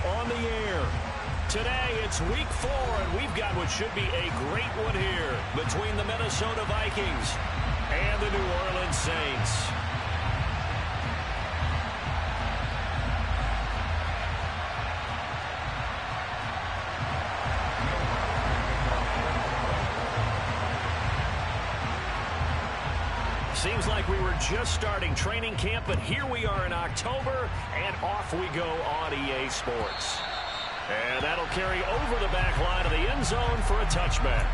on the air. Today, it's week 4, and we've got what should be a great one here between the Minnesota Vikings and the New Orleans Saints. Seems like we were just starting training camp, but here we are in October, and off we go on EA Sports. And that'll carry over the back line of the end zone for a touchback.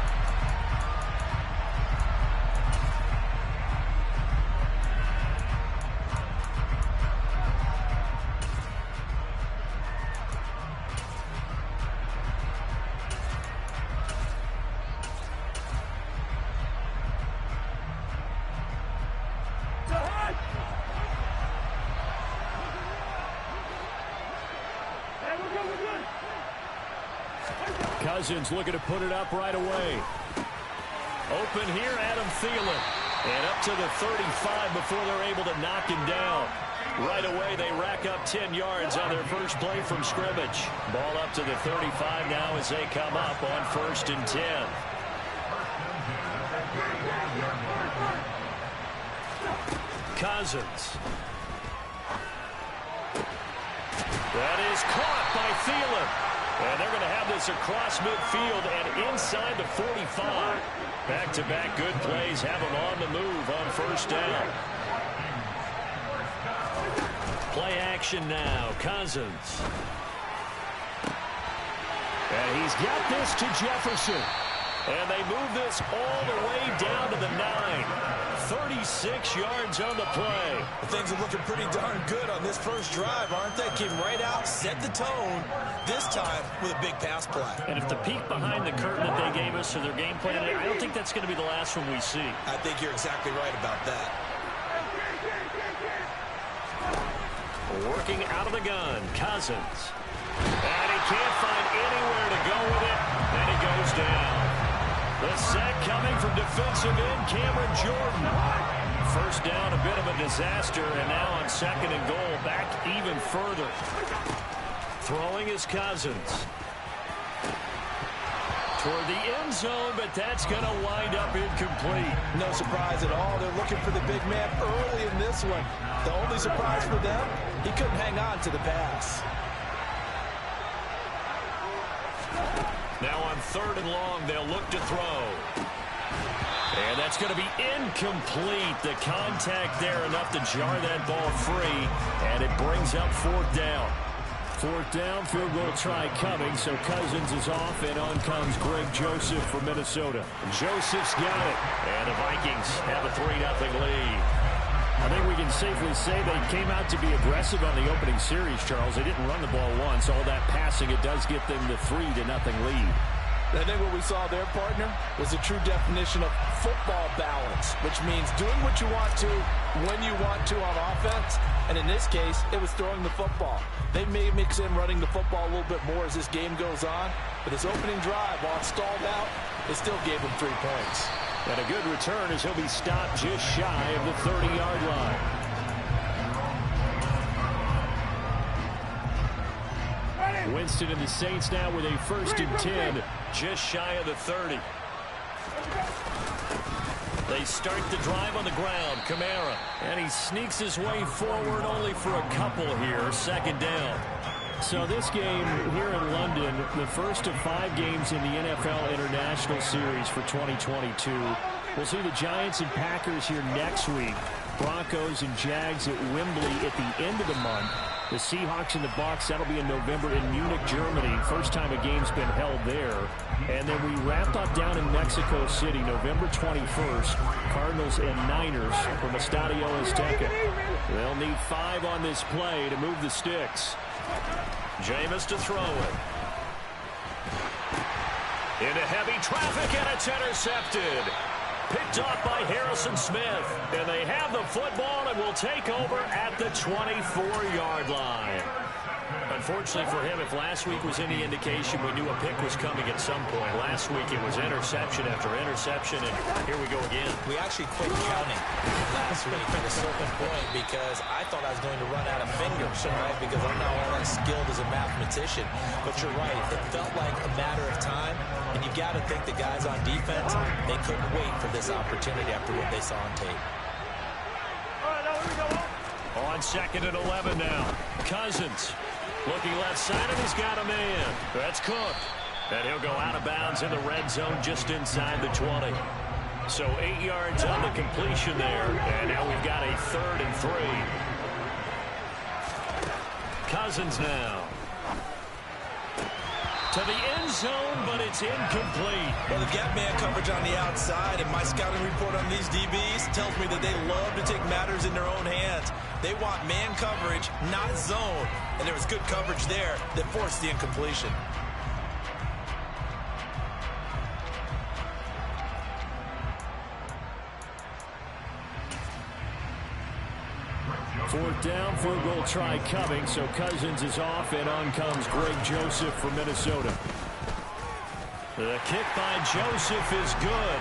Cousins looking to put it up right away. Open here, Adam Thielen. And up to the 35 before they're able to knock him down. Right away, they rack up 10 yards on their first play from scrimmage. Ball up to the 35 now as they come up on 1st and 10. Cousins. That is caught by Thielen. And they're going to have this across midfield and inside the 45. Back-to-back good plays have them on the move on 1st down. Play action now. Cousins. And he's got this to Jefferson. And they move this all the way down to the 9. 36 yards on the play. Things are looking pretty darn good on this first drive, aren't they? Came right out, set the tone, this time with a big pass play. And if the peek behind the curtain that they gave us or their game plan, I don't think that's going to be the last one we see. I think you're exactly right about that. Working out of the gun, Cousins. And he can't find anywhere to go with it, and he goes down. The sack coming from defensive end, Cameron Jordan. 1st down, a bit of a disaster, and now on 2nd and goal, back even further. Throwing is Cousins. Toward the end zone, but that's going to wind up incomplete. No surprise at all. They're looking for the big man early in this one. The only surprise for them, he couldn't hang on to the pass. Now on 3rd and long, they'll look to throw. And that's going to be incomplete. The contact there enough to jar that ball free. And it brings up 4th down. 4th down, field goal try coming. So Cousins is off, and on comes Greg Joseph for Minnesota. Joseph's got it. And the Vikings have a 3-0 lead. I think we can safely say they came out to be aggressive on the opening series, Charles. They didn't run the ball once. All that passing, it does get them the 3-0 lead. I think what we saw there, partner, was a true definition of football balance, which means doing what you want to, when you want to on offense. And in this case, it was throwing the football. They may mix in running the football a little bit more as this game goes on. But this opening drive, while it stalled out, it still gave them 3 points. And a good return as he'll be stopped just shy of the 30-yard line. Winston and the Saints now with a 1st and 10, just shy of the 30. They start the drive on the ground. Kamara. And he sneaks his way forward only for a couple here. 2nd down. So this game here in London, the first of 5 games in the NFL International Series for 2022. We'll see the Giants and Packers here next week. Broncos and Jags at Wembley at the end of the month. The Seahawks and the Bucs, that'll be in November in Munich, Germany. First time a game's been held there. And then we wrapped up down in Mexico City, November 21st. Cardinals and Niners from Estadio Azteca. They'll need 5 on this play to move the sticks. Jameis to throw it. Into heavy traffic, and it's intercepted. Picked off by Harrison Smith. And they have the football and will take over at the 24-yard line. A unfortunately for him, if last week was any indication, we knew a pick was coming at some point. Last week it was interception after interception, and here we go again. We actually quit counting last week at a certain point because I thought I was going to run out of fingers, right? Because I'm not all that skilled as a mathematician. But you're right. It felt like a matter of time, and you got to think the guys on defense, they couldn't wait for this opportunity after what they saw on tape. On 2nd and 11 now. Cousins looking left side, and he's got a man. That's Cook. And he'll go out of bounds in the red zone just inside the 20. So 8 yards on the completion there. And now we've got a 3rd and 3. Cousins now. To the end zone, but it's incomplete. Well, they've got man coverage on the outside, and my scouting report on these DBs tells me that they love to take matters in their own hands. They want man coverage, not zone. And there was good coverage there that forced the incompletion. Fourth down, field goal try coming, so Cousins is off, and on comes Greg Joseph for Minnesota. The kick by Joseph is good.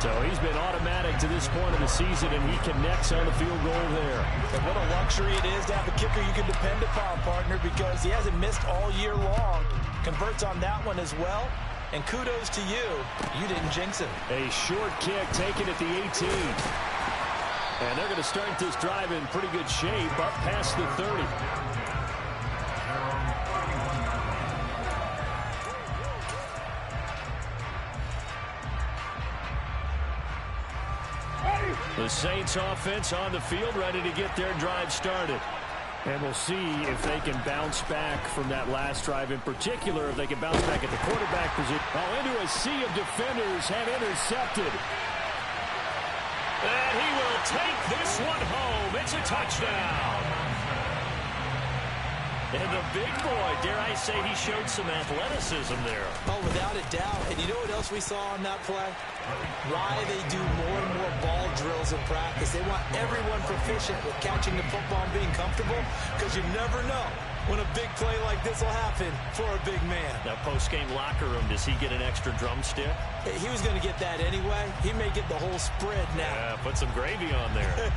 So he's been automatic to this point of the season, and he connects on the field goal there. And what a luxury it is to have a kicker you can depend upon, partner, because he hasn't missed all year long. Converts on that one as well. And kudos to you. You didn't jinx him. A short kick taken at the 18. And they're going to start this drive in pretty good shape up past the 30. The Saints offense on the field, ready to get their drive started. And we'll see if they can bounce back from that last drive. In particular, if they can bounce back at the quarterback position. Oh, into a sea of defenders, and intercepted. And he will take this one home. It's a touchdown. And the big boy, dare I say, he showed some athleticism there. Oh, without a doubt. And you know what else we saw on that play? Why they do more and more ball drills in practice. They want everyone proficient with catching the football and being comfortable, because you never know when a big play like this will happen for a big man. Now, post-game locker room, does he get an extra drumstick? He was going to get that anyway. He may get the whole spread now. Yeah, put some gravy on there.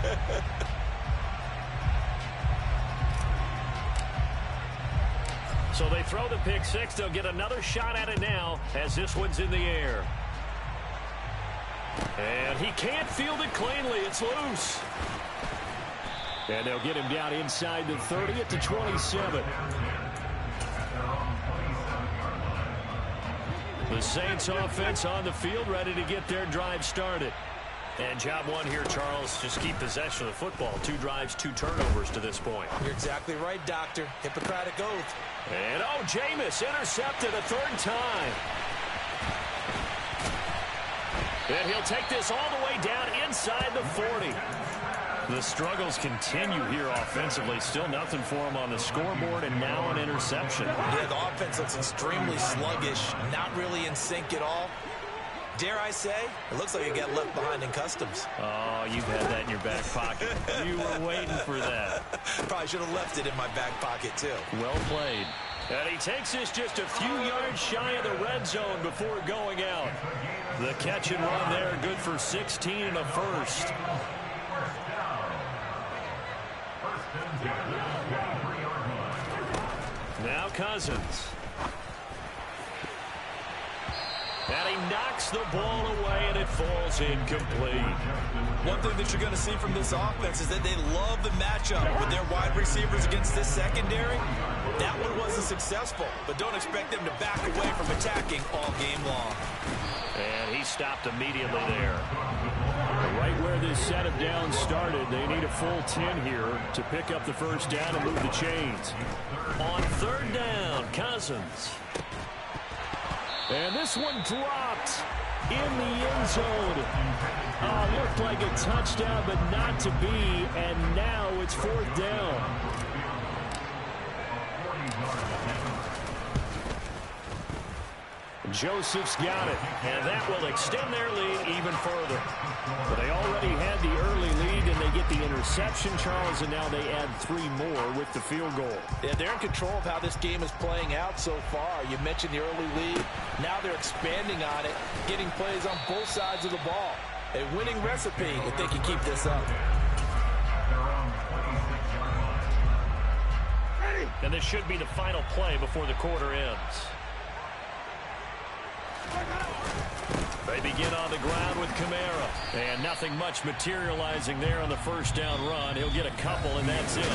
So they throw the pick six. They'll get another shot at it now as this one's in the air. And he can't field it cleanly. It's loose. And they'll get him down inside the 30 at the 27. The Saints offense on the field, ready to get their drive started. And job one here, Charles, just keep possession of the football. 2 drives, 2 turnovers to this point. You're exactly right, Doctor. Hippocratic oath. And, oh, Jameis intercepted a 3rd time. And he'll take this all the way down inside the 40. The struggles continue here offensively. Still nothing for him on the scoreboard, and now an interception. Yeah, the offense looks extremely sluggish, not really in sync at all. Dare I say, it looks like it got left behind in customs. Oh, you've had that in your back pocket. You were waiting for that. Probably should have left it in my back pocket, too. Well played. And he takes this just a few yards shy of the red zone before going out. The catch and run there, good for 16 and a first. Now Cousins. And he knocks the ball away, and it falls incomplete. One thing that you're going to see from this offense is that they love the matchup with their wide receivers against this secondary. That one wasn't successful, but don't expect them to back away from attacking all game long. And he stopped immediately there. Right where this set of downs started, they need a full 10 here to pick up the first down and move the chains. On 3rd down, Cousins. And this one dropped in the end zone. Oh, looked like a touchdown, but not to be. And now it's 4th down. Joseph's got it, and that will extend their lead even further. But they already had the early lead, and they get with the interception, Charles, and now they add 3 more with the field goal. Yeah, they're in control of how this game is playing out so far. You mentioned the early lead. Now they're expanding on it, getting plays on both sides of the ball. A winning recipe if they can keep this up. And this should be the final play before the quarter ends. They begin on the ground with Kamara. And nothing much materializing there on the first down run. He'll get a couple, and that's it.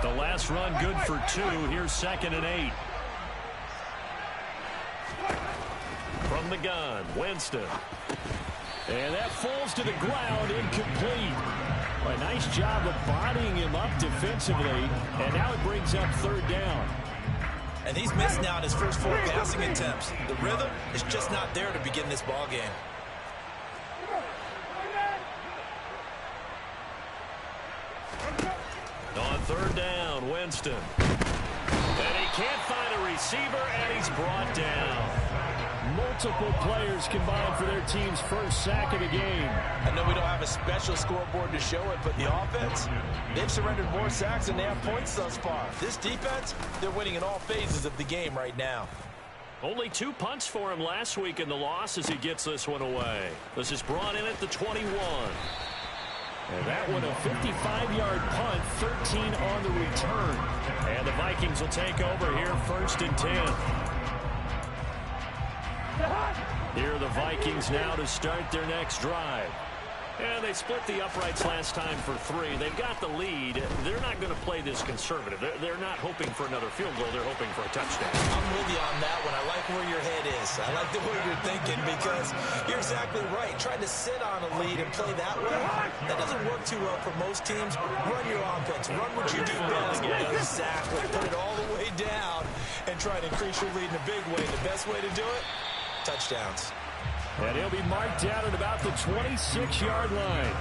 The last run good for 2. Here's 2nd and 8. From the gun, Winston. And that falls to the ground, incomplete. A nice job of bodying him up defensively, and now it brings up 3rd down. And he's missed now on his first 4 passing attempts. The rhythm is just not there to begin this ball game. On 3rd down, Winston. And he can't find a receiver, and he's brought down. Multiple players combined for their team's first sack of the game. I know we don't have a special scoreboard to show it, but the offense, they've surrendered more sacks than they have points thus far. This defense, they're winning in all phases of the game right now. Only 2 punts for him last week in the loss as he gets this one away. This is brought in at the 21. And that one a 55-yard punt, 13 on the return. And the Vikings will take over here 1st and 10. Here are the Vikings now to start their next drive. And they split the uprights last time for 3. They've got the lead. They're not going to play this conservative. They're not hoping for another field goal. They're hoping for a touchdown. I'm with you on that one. I like where your head is. I like the way you're thinking because you're exactly right. Trying to sit on a lead and play that way, that doesn't work too well for most teams. Run your offense. Run what you do best. Exactly. Put it all the way down and try to increase your lead in a big way. The best way to do it, touchdowns. And he'll be marked down at about the 26-yard line.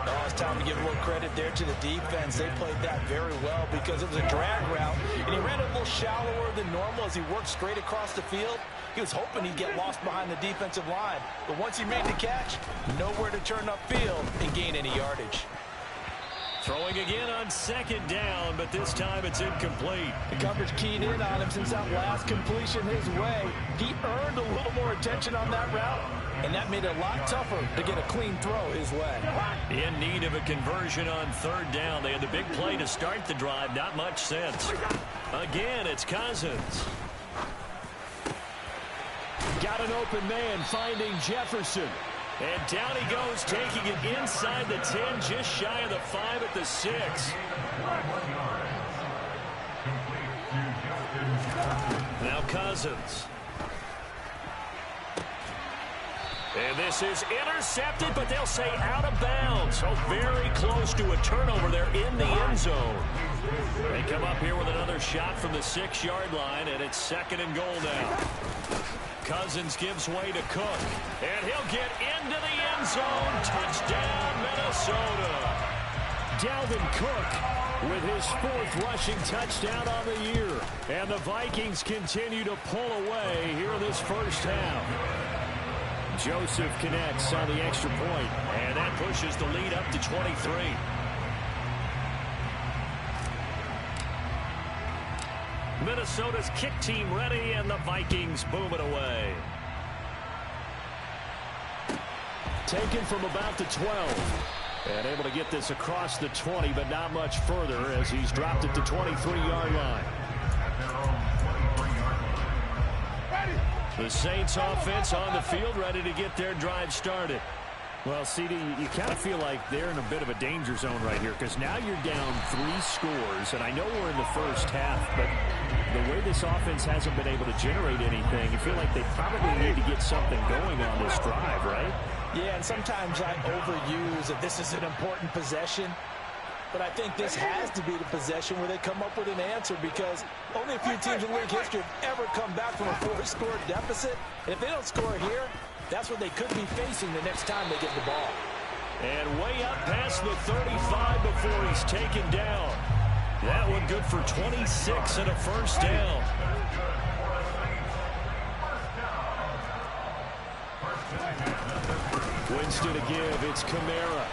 Oh, it's time to give a little credit there to the defense. They played that very well because it was a drag route, and he ran a little shallower than normal as he worked straight across the field. He was hoping he'd get lost behind the defensive line, but once he made the catch, nowhere to turn upfield and gain any yardage. Throwing again on 2nd down, but this time it's incomplete. The coverage keyed in on him since that last completion his way. He earned a little more attention on that route, and that made it a lot tougher to get a clean throw his way. In need of a conversion on 3rd down. They had the big play to start the drive. Not much sense. Again, it's Cousins. Got an open man finding Jefferson. And down he goes, taking it inside the 10, just shy of the 5 at the 6. Now Cousins. And this is intercepted, but they'll say out of bounds. So very close to a turnover there in the end zone. They come up here with another shot from the 6-yard line, and it's 2nd and goal now. Cousins gives way to Cook, and he'll get into the end zone. Touchdown, Minnesota. Dalvin Cook with his 4th rushing touchdown on the year. And the Vikings continue to pull away here in this first half. Joseph connects on the extra point, and that pushes the lead up to 23. Minnesota's kick team ready, and the Vikings boom it away. Taken from about the 12. And able to get this across the 20, but not much further as he's dropped it to 23-yard line. The Saints offense on the field ready to get their drive started. Well, CD, you kind of feel like they're in a bit of a danger zone right here because now you're down 3 scores, and I know we're in the first half, but the way this offense hasn't been able to generate anything, you feel like they probably need to get something going on this drive, right? Yeah, and sometimes I overuse that this is an important possession, but I think this has to be the possession where they come up with an answer because only a few teams in league history have ever come back from a 4-score deficit. And if they don't score here, that's what they could be facing the next time they get the ball. And way up past the 35 before he's taken down. That one good for 26 and a first down. to give. It's Kamara.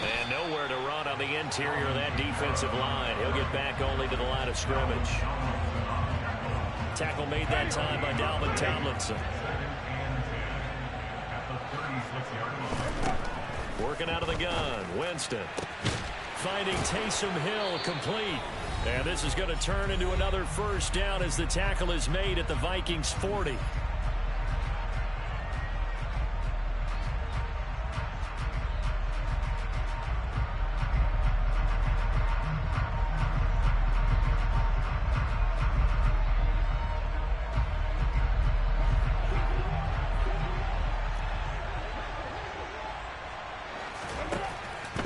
And nowhere to run on the interior of that defensive line. He'll get back only to the line of scrimmage. Tackle made that time by Dalvin Tomlinson. Working out of the gun, Winston. Finding Taysom Hill complete. And this is going to turn into another first down as the tackle is made at the Vikings 40.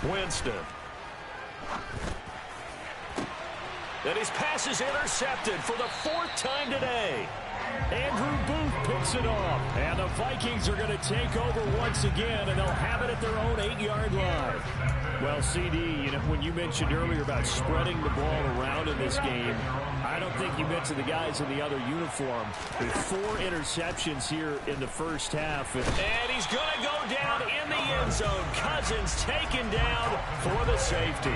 Winston. And his pass is intercepted for the 4th time today. Andrew Booth picks it off. And the Vikings are going to take over once again, and they'll have it at their own 8-yard line. Well, CD, you know, when you mentioned earlier about spreading the ball around in this game, I don't think you meant to the guys in the other uniform. With 4 interceptions here in the first half. And he's going to go down in the end zone. Cousins taken down for the safety.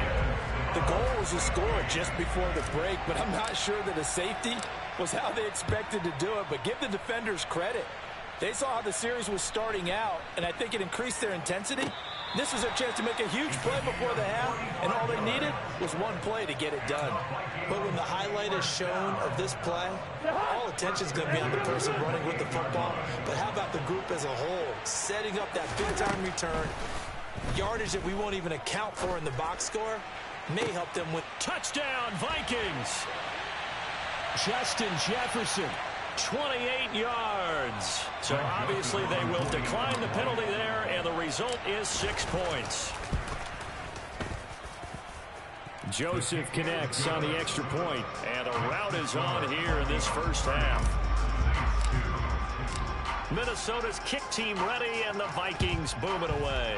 The goal was to score just before the break, but I'm not sure that a safety was how they expected to do it. But give the defenders credit. They saw how the series was starting out, and I think it increased their intensity. This was their chance to make a huge play before the half, and all they needed was one play to get it done. But when the highlight is shown of this play, all attention is going to be on the person running with the football. But how about the group as a whole, setting up that big-time return, yardage that we won't even account for in the box score, may help them with touchdown Vikings. Justin Jefferson, 28 yards. So obviously they will decline the penalty there, and the result is 6 points. Joseph connects on the extra point, and a rout is on here in this first half. Minnesota's kick team ready, and the Vikings boom it away.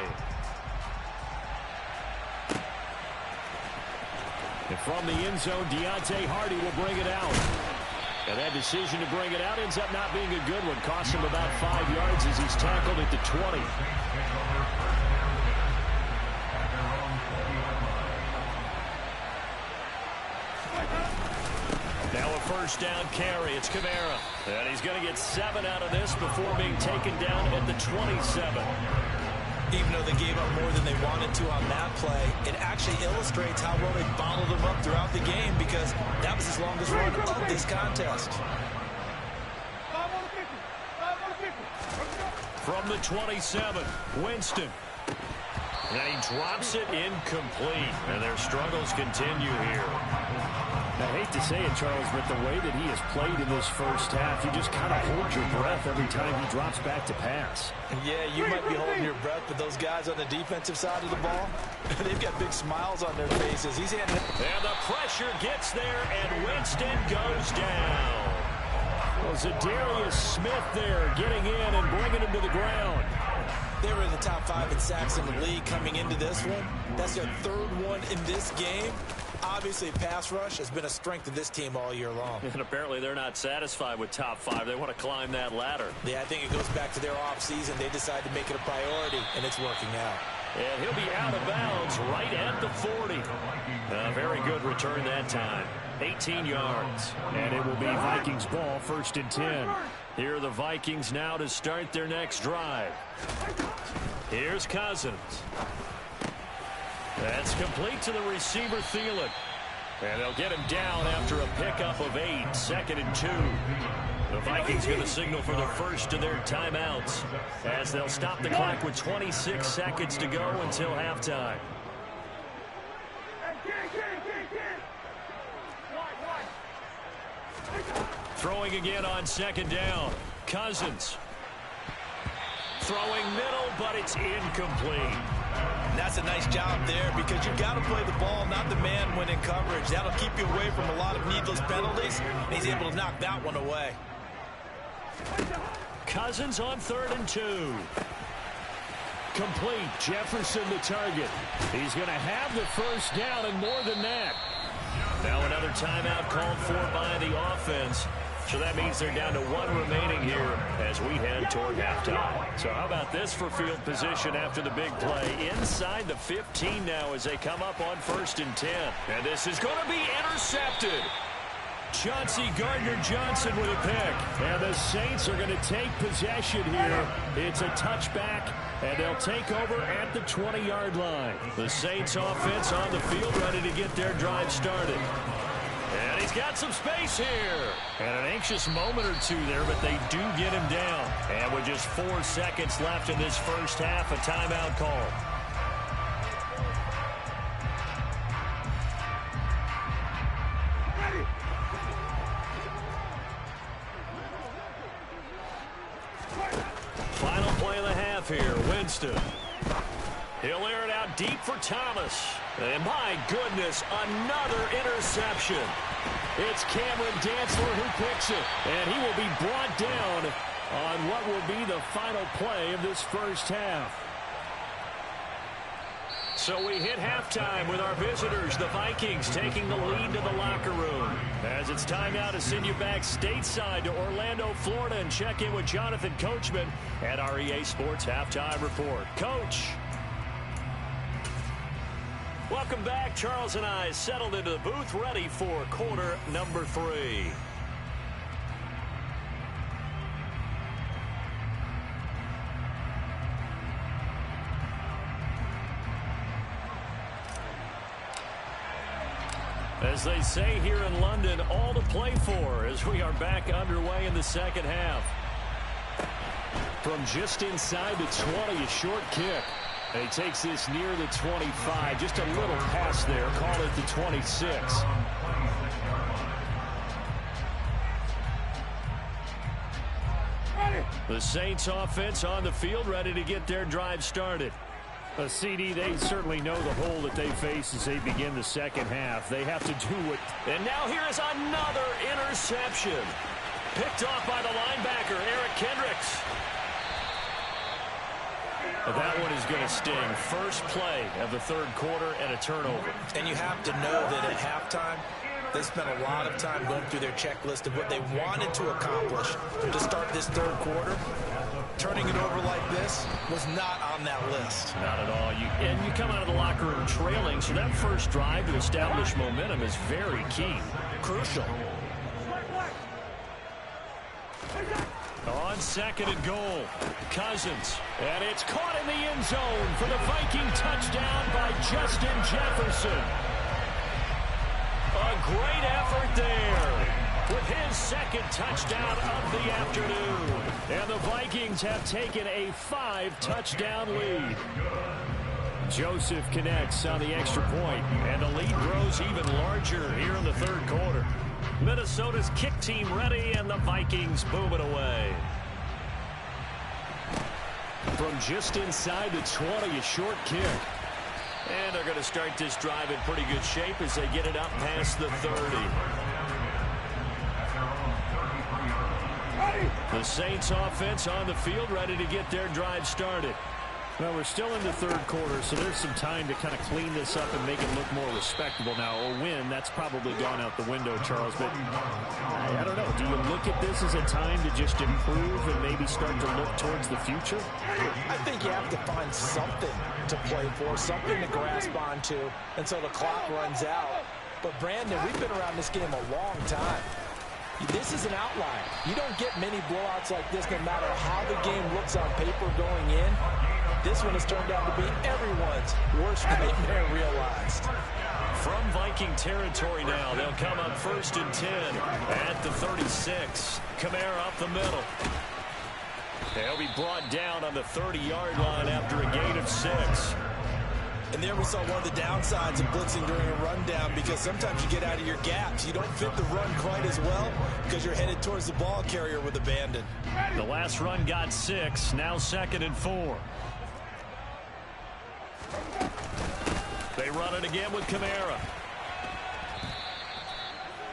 And from the end zone, Deontay Hardy will bring it out. And that decision to bring it out ends up not being a good one. Costs him about 5 yards as he's tackled at the 20. Now a first down carry. It's Kamara. And he's going to get 7 out of this before being taken down at the 27. Even though they gave up more than they wanted to on that play, it actually illustrates how well they bottled them up throughout the game, because that was his longest run of this contest. From the 27, Winston. And he drops it incomplete. And their struggles continue here. I hate to say it, Charles, but the way that he has played in this first half, you just kind of hold your breath every time he drops back to pass. Yeah, you might be holding your breath, but those guys on the defensive side of the ball, they've got big smiles on their faces. He's handing it. And the pressure gets there, and Winston goes down. Well, Zadarius Smith there getting in and bringing him to the ground. They were in the top 5 in sacks in the league coming into this one. That's their 3rd one in this game. Obviously, pass rush has been a strength of this team all year long. And apparently they're not satisfied with top 5. They want to climb that ladder. Yeah, I think it goes back to their offseason. They decided to make it a priority, and it's working out. And he'll be out of bounds right at the 40. A very good return that time. 18 yards. And it will be Vikings ball, 1st and 10. Here are the Vikings now to start their next drive. Here's Cousins. That's complete to the receiver, Thielen. And they'll get him down after a pickup of 8, 2nd and 2. The Vikings going to signal for the first of their timeouts as they'll stop the clock with 26 seconds to go until halftime. Throwing again on 2nd down. Cousins. Throwing middle, but it's incomplete. And that's a nice job there, because you've got to play the ball, not the man when in coverage. That'll keep you away from a lot of needless penalties, and he's able to knock that one away. Cousins on 3rd and 2. Complete. Jefferson the target. He's going to have the first down and more than that. Now another timeout called for by the offense. So that means they're down to 1 remaining here as we head toward halftime. So how about this for field position after the big play? Inside the 15 now as they come up on 1st and 10. And this is going to be intercepted. Chauncey Gardner-Johnson with a pick. And the Saints are going to take possession here. It's a touchback, and they'll take over at the 20-yard line. The Saints offense on the field ready to get their drive started. And he's got some space here. And an anxious moment or two there, but they do get him down. And with just 4 seconds left in this first half, a timeout call. Final play of the half here, Winston. He'll air it out deep for Thomas. And my goodness, another interception. It's Cameron Dantzler who picks it. And he will be brought down on what will be the final play of this first half. So we hit halftime with our visitors, the Vikings, taking the lead to the locker room. As it's time now to send you back stateside to Orlando, Florida, and check in with Jonathan Coachman at our EA Sports Halftime Report. Coach. Welcome back. Charles and I settled into the booth, ready for quarter number 3. As they say here in London, all to play for as we are back underway in the second half. From just inside the 20, a short kick. And he takes this near the 25. Just a little pass there. Call it the 26. The Saints offense on the field ready to get their drive started. CD, they certainly know the hole that they face as they begin the second half. They have to do it. And now here is another interception. Picked off by the linebacker, Eric Kendricks. But that one is going to sting. First play of the third quarter and a turnover. And you have to know that at halftime, they spent a lot of time going through their checklist of what they wanted to accomplish to start this third quarter. Turning it over like this was not on that list. Not at all. And you come out of the locker room trailing, so that first drive to establish momentum is very key. Crucial. On 2nd and goal, Cousins. And it's caught in the end zone for the Viking touchdown by Justin Jefferson. A great effort there with his second touchdown of the afternoon. And the Vikings have taken a 5-touchdown lead. Joseph connects on the extra point, and the lead grows even larger here in the third quarter. Minnesota's kick team ready, and the Vikings boom it away. From just inside the 20, a short kick. And they're going to start this drive in pretty good shape as they get it up past the 30. The Saints offense on the field ready to get their drive started. Well, we're still in the third quarter, so there's some time to kind of clean this up and make it look more respectable now. A win, that's probably gone out the window, Charles. But I don't know. Do you look at this as a time to just improve and maybe start to look towards the future? I think you have to find something to play for, something to grasp onto until the clock runs out. But, Brandon, we've been around this game a long time. This is an outlier. You don't get many blowouts like this no matter how the game looks on paper going in. This one has turned out to be everyone's worst nightmare realized. From Viking territory now, they'll come up 1st and 10 at the 36. Kamara up the middle. They'll be brought down on the 30-yard line after a gain of 6. And there we saw one of the downsides of blitzing during a rundown, because sometimes you get out of your gaps. You don't fit the run quite as well because you're headed towards the ball carrier with abandon. The last run got 6. Now 2nd and 4. They run it again with Kamara.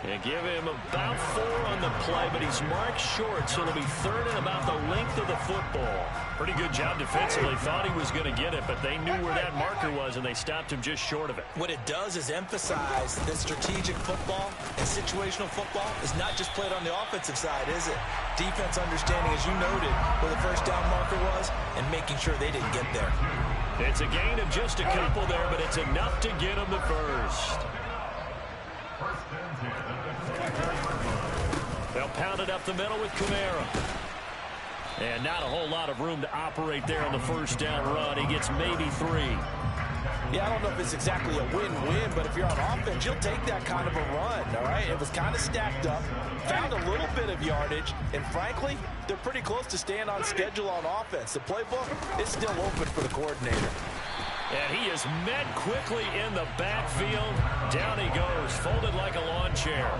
And give him about 4 on the play, but he's marked short, so it'll be 3rd and about the length of the football. Pretty good job defensively. Thought he was going to get it, but they knew where that marker was, and they stopped him just short of it. What it does is emphasize that strategic football and situational football is not just played on the offensive side, is it? Defense understanding, as you noted, where the first down marker was and making sure they didn't get there. It's a gain of just a couple there, but it's enough to get them the first. They'll pound it up the middle with Kamara. And not a whole lot of room to operate there on the first down run. He gets maybe 3. Yeah, I don't know if it's exactly a win-win, but if you're on offense, you'll take that kind of a run, all right? It was kind of stacked up, found a little bit of yardage, and frankly, they're pretty close to staying on schedule on offense. The playbook is still open for the coordinator. And he is met quickly in the backfield. Down he goes, folded like a lawn chair.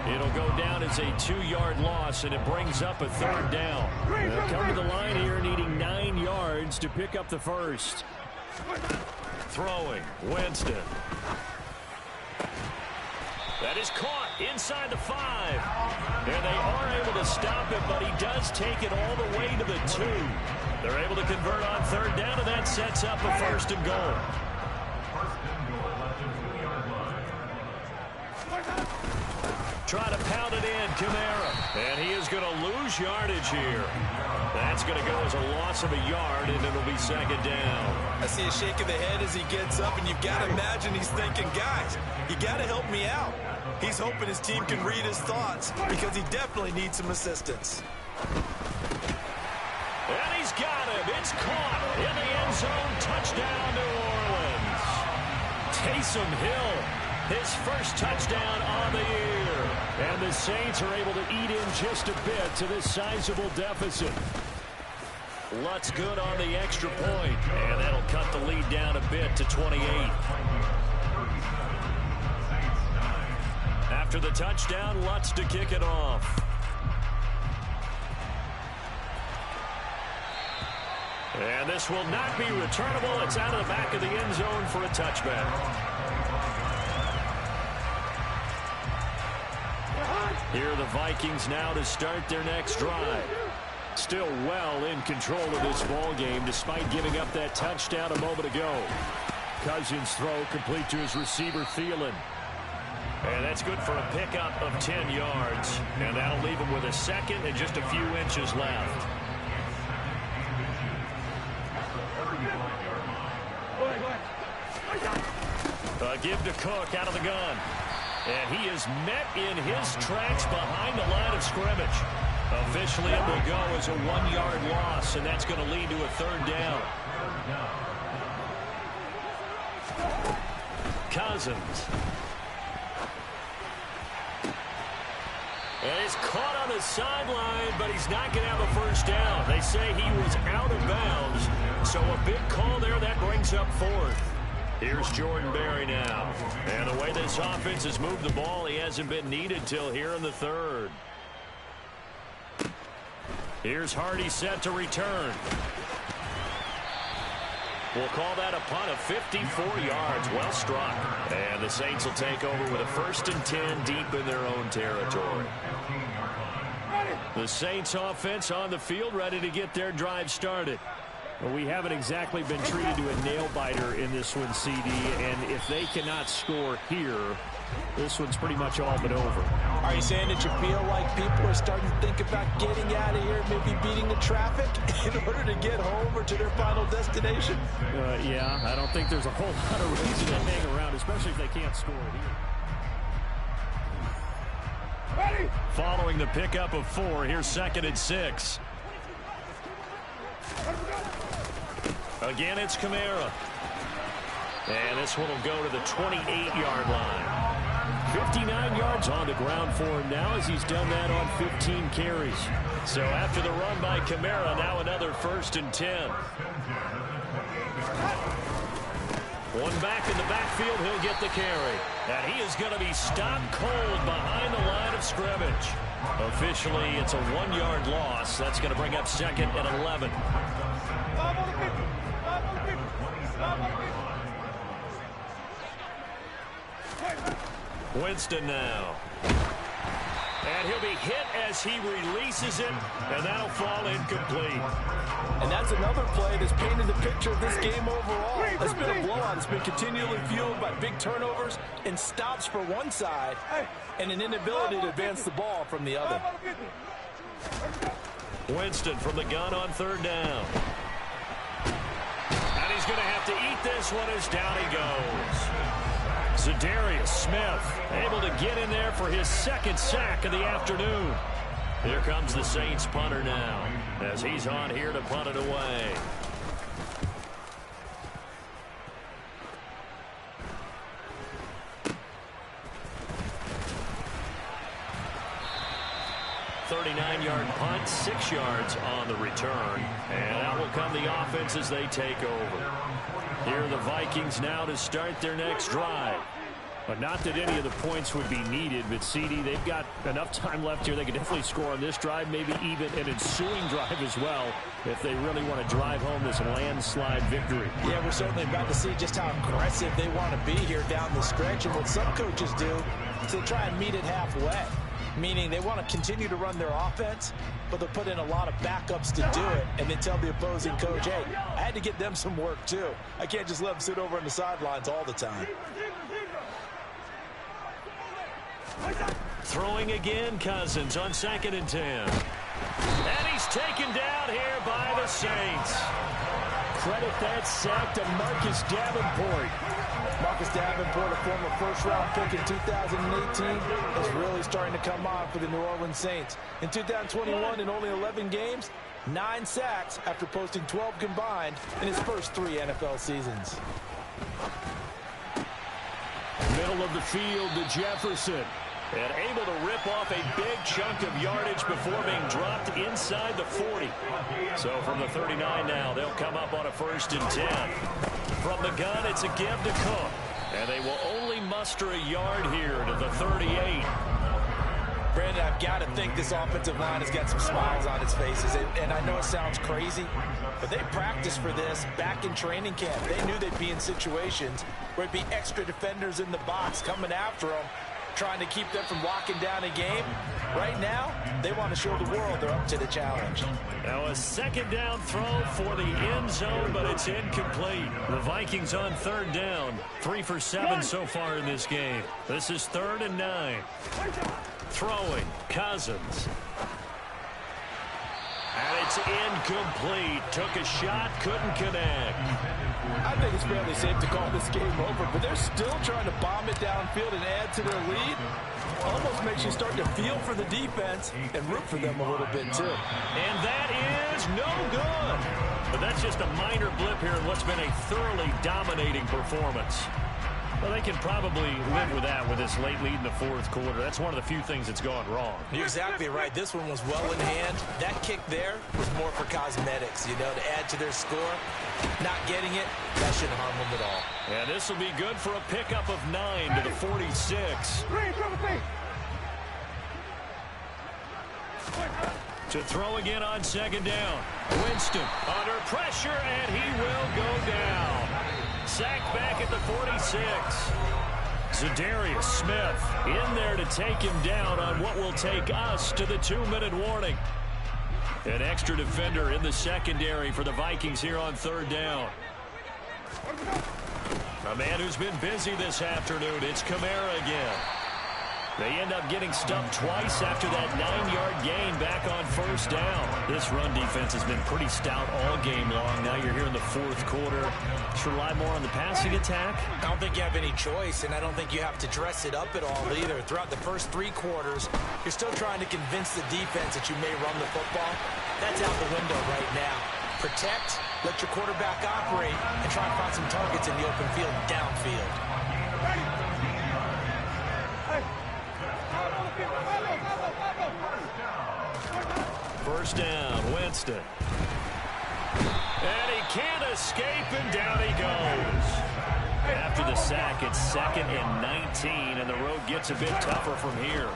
It'll go down as a 2-yard loss, and it brings up a 3rd down. They'll come to the line here needing 9 yards to pick up the first. Throwing, Winston. That is caught inside the 5. And they are able to stop him, but he does take it all the way to the 2. They're able to convert on 3rd down, and that sets up a 1st and goal. Try to pound it in, Kamara. And he is going to lose yardage here. That's going to go as a loss of a yard, and it'll be 2nd down. I see a shake of the head as he gets up, and you've got to imagine he's thinking, guys, you got to help me out. He's hoping his team can read his thoughts because he definitely needs some assistance. And he's got him. It's caught in the end zone. Touchdown, New Orleans. Taysom Hill, his first touchdown on the year. And the Saints are able to eat in just a bit to this sizable deficit. Lutz good on the extra point, and that'll cut the lead down a bit to 28. After the touchdown, Lutz to kick it off. And this will not be returnable. It's out of the back of the end zone for a touchback. Here are the Vikings now to start their next drive. Still well in control of this ball game despite giving up that touchdown a moment ago. Cousins' throw complete to his receiver, Thielen. And that's good for a pickup of 10 yards. And that'll leave him with a 2nd and just a few inches left. Give to Cook out of the gun. And he is met in his tracks behind the line of scrimmage. Officially, it will go as a 1-yard loss, and that's going to lead to a 3rd down. Cousins. And he's caught on the sideline, but he's not going to have a 1st down. They say he was out of bounds, so a big call there that brings up 4th. Here's Jordan Berry now. And the way this offense has moved the ball, he hasn't been needed till here in the 3rd. Here's Hardy set to return. We'll call that a punt of 54 yards. Well struck. And the Saints will take over with a 1st and 10 deep in their own territory. The Saints offense on the field ready to get their drive started. Well, we haven't exactly been treated to a nail-biter in this one, CD, and if they cannot score here, this one's pretty much all but over. Are you saying that you feel like people are starting to think about getting out of here, maybe beating the traffic in order to get home or to their final destination? Yeah, I don't think there's a whole lot of reason to hang around, especially if they can't score here. Ready? Following the pickup of 4, here's 2nd and 6. Again, it's Kamara. And this one will go to the 28-yard line. 59 yards on the ground for him now as he's done that on 15 carries. So after the run by Kamara, now another 1st and 10. One back in the backfield, he'll get the carry. And he is going to be stopped cold behind the line of scrimmage. Officially, it's a 1-yard loss. That's going to bring up 2nd and 11. Winston now. And he'll be hit as he releases it, and that'll fall incomplete. And that's another play that's painted the picture of this game overall. It's been a blowout. It's been continually fueled by big turnovers and stops for one side and an inability to advance the ball from the other. Winston from the gun on third down. And he's going to have to eat this one as down he goes. Zadarius Smith able to get in there for his second sack of the afternoon. Here comes the Saints punter now as he's on here to punt it away. Yard punt, 6 yards on the return. And out will come the offense as they take over. Here are the Vikings now to start their next drive. But not that any of the points would be needed, but CD, they've got enough time left here. They can definitely score on this drive, maybe even an ensuing drive as well, if they really want to drive home this landslide victory. Yeah, we're certainly about to see just how aggressive they want to be here down the stretch. And what some coaches do is they try and meet it halfway, meaning they want to continue to run their offense, but they'll put in a lot of backups to do it, and then tell the opposing coach, hey, I had to get them some work too. I can't just let them sit over on the sidelines all the time. Throwing again, Cousins on 2nd and 10. And he's taken down here by the Saints. Credit that sack to Marcus Davenport. Marcus Davenport, a former first-round pick in 2018, is really starting to come on for the New Orleans Saints. In 2021, in only 11 games, 9 sacks after posting 12 combined in his first 3 NFL seasons. Middle of the field to Jefferson. And able to rip off a big chunk of yardage before being dropped inside the 40. So from the 39 now, they'll come up on a 1st and 10. From the gun, it's a give to Cook. And they will only muster a yard here to the 38. Brandon, I've got to think this offensive line has got some smiles on its faces. And I know it sounds crazy, but they practiced for this back in training camp. They knew they'd be in situations where it'd be extra defenders in the box coming after them, trying to keep them from locking down a game. Right now, they want to show the world they're up to the challenge. Now a 2nd down throw for the end zone, but it's incomplete. The Vikings on 3rd down. 3 for 7 so far in this game. This is 3rd and 9. Throwing, Cousins. And it's incomplete. Took a shot, couldn't connect. I think it's fairly safe to call this game over, but they're still trying to bomb it downfield and add to their lead. Almost makes you start to feel for the defense and root for them a little bit, too. And that is no good. But that's just a minor blip here in what's been a thoroughly dominating performance. Well, they can probably live with that with this late lead in the 4th quarter. That's one of the few things that's gone wrong. You're exactly right. This one was well in hand. That kick there was more for cosmetics, you know, to add to their score. Not getting it, that shouldn't harm them at all. And this will be good for a pickup of 9 to the 46. To throw again on 2nd down. Winston under pressure, and he will go down. Sacked back at the 46. Zadarius Smith in there to take him down on what will take us to the 2-minute warning. An extra defender in the secondary for the Vikings here on 3rd down. A man who's been busy this afternoon. It's Kamara again. They end up getting stumped twice after that 9-yard gain back on 1st down. This run defense has been pretty stout all game long. Now you're here in the 4th quarter. Should rely more on the passing attack? I don't think you have any choice, and I don't think you have to dress it up at all either. Throughout the first 3 quarters, you're still trying to convince the defense that you may run the football. That's out the window right now. Protect, let your quarterback operate, and try and find some targets in the open field downfield. First down, Winston. And he can't escape, and down he goes. After the sack, it's 2nd and 19, and the road gets a bit tougher from here.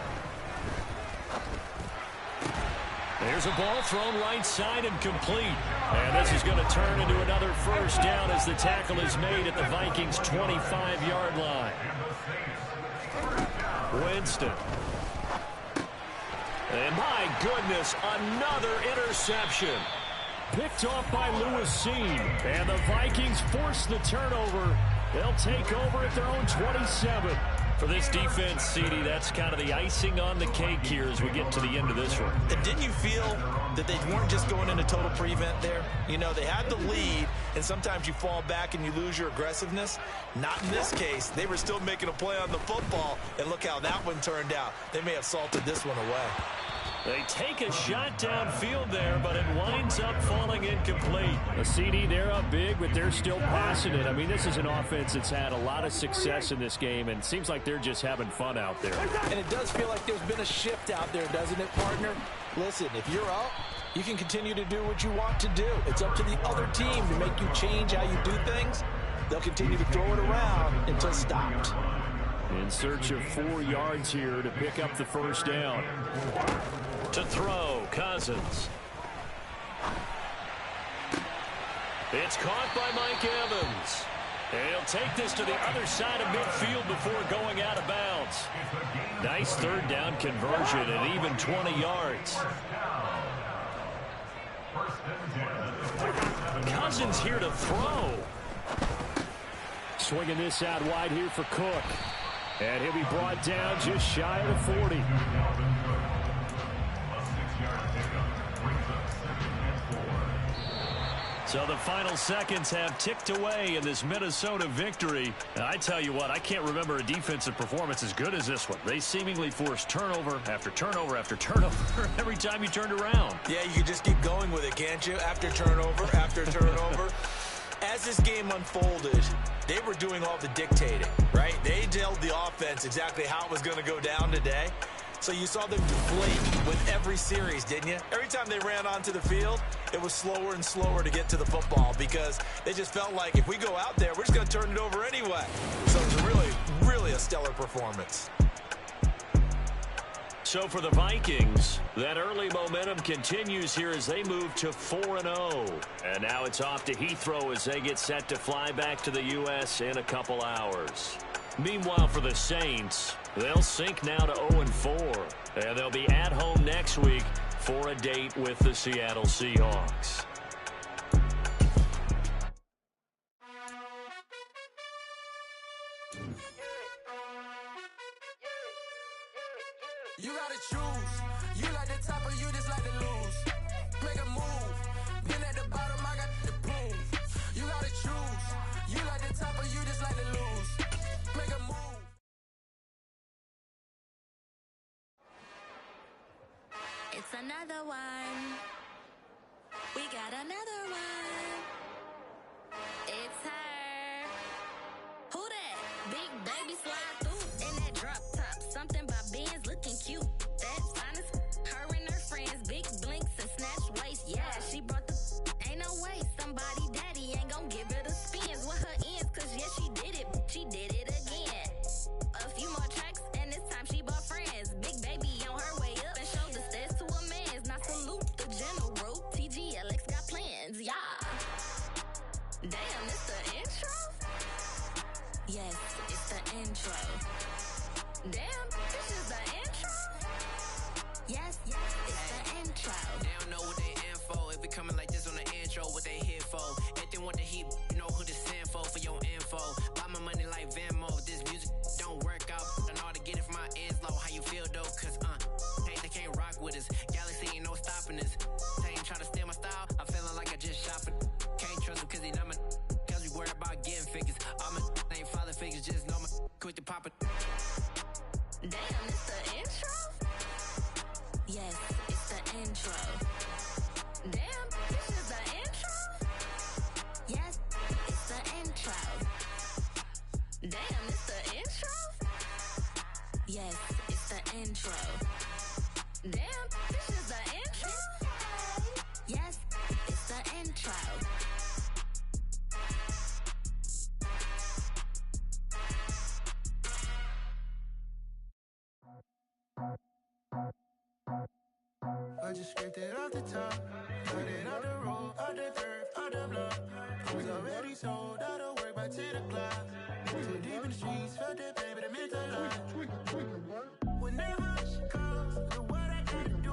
There's a ball thrown right side and complete. And this is going to turn into another 1st down as the tackle is made at the Vikings' 25-yard line. Winston. And my goodness, another interception. Picked off by Lewis Seen. And the Vikings force the turnover. They'll take over at their own 27. For this defense, CD, that's kind of the icing on the cake here as we get to the end of this one. And didn't you feel that they weren't just going into total prevent there? You know, they had the lead, and sometimes you fall back and you lose your aggressiveness. Not in this case. They were still making a play on the football, and look how that one turned out. They may have salted this one away. They take a shot downfield there, but it winds up falling incomplete. The CD, they're up big, but they're still passing it. I mean, this is an offense that's had a lot of success in this game, and it seems like they're just having fun out there. And it does feel like there's been a shift out there, doesn't it, partner? Listen, if you're up, you can continue to do what you want to do. It's up to the other team to make you change how you do things. They'll continue to throw it around until stopped. In search of 4 yards here to pick up the first down. To throw, Cousins. It's caught by Mike Evans. And he'll take this to the other side of midfield before going out of bounds. Nice third down conversion and even 20 yards. Cousins here to throw. Swinging this out wide here for Cook. And he'll be brought down just shy of the 40. So the final seconds have ticked away in this Minnesota victory. And I tell you what, I can't remember a defensive performance as good as this one. They seemingly forced turnover after turnover after turnover every time you turned around. Yeah, you can just keep going with it, can't you? After turnover, after turnover. As this game unfolded, they were doing all the dictating, right? They told the offense exactly how it was going to go down today. So you saw them deflate with every series, didn't you? Every time they ran onto the field, it was slower and slower to get to the football because they just felt like if we go out there, we're just going to turn it over anyway. So it was really a stellar performance. So for the Vikings, that early momentum continues here as they move to 4-0. And now it's off to Heathrow as they get set to fly back to the U.S. in a couple hours. Meanwhile, for the Saints, they'll sink now to 0-4. And they'll be at home next week for a date with the Seattle Seahawks. You gotta choose. You like the top or you just like to lose. Make a move. Been at the bottom, I got the proof. You gotta choose. You like the top or you just like to lose. Make a move. It's another one. We got another one. It's her. Who that? Big baby slide through in that drop top. Something by Benz looking cute. That's fine as her and her friends. Big blinks and snatch waist. Yeah, she brought the ain't no way. Somebody daddy ain't gon' give her the spins with her ends. Cause yeah, she did it. She did it again. A few more tracks and this time she bought friends. Big baby on her way up and showed the stairs to a man's. Now salute the general. TGLX got plans. Yeah. Damn, it's the intro? Yes, it's the intro. Damn, this is the intro? Yes, it's the intro. They don't know what they in for. If it coming like this on the intro, what they here for? If they want the heat, you know who to send for your info. Buy my money like Venmo. This music don't work out. I know how to get it from my ends low. How you feel though? Cause hey, they can't rock with us. Galaxy ain't no stopping us. They ain't trying to steal my style. I'm feeling like I just shop it. Can't trust them cause they not my. Cause we worried about getting figures. All my ain't father figures. Just know my quick to pop it. Damn, it's the intro? Yes, it's the intro. Damn, this is the intro? Yes, it's the intro. Damn, it's the intro? Yes, it's the intro. Damn, this is the intro? Yes, it's the intro. I just scraped it off the top. Cut it out the road, out the turf, out the block. I was already sold, out of work by 10 o'clock. Too deep in the streets, felt that pain, but it meant a lot. Whenever she calls, the what I gotta do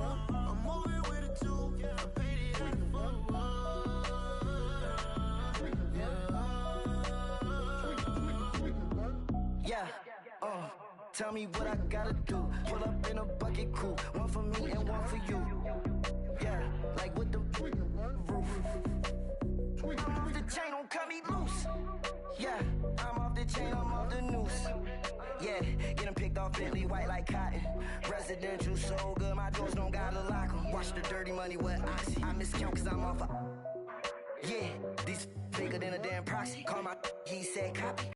Tell me what I gotta do. Pull up in a bucket coupe, one for me and one for you. Yeah, like with the roof. I'm off the chain, don't cut me loose. Yeah, I'm off the chain, I'm off the noose. Yeah, get them picked off Bentley, white like cotton. Residential so good, my doors don't gotta lock 'em. Watch the dirty money with Oxy. I miscount cause I'm off a... Yeah, these bigger than a damn proxy. Call my he said copy.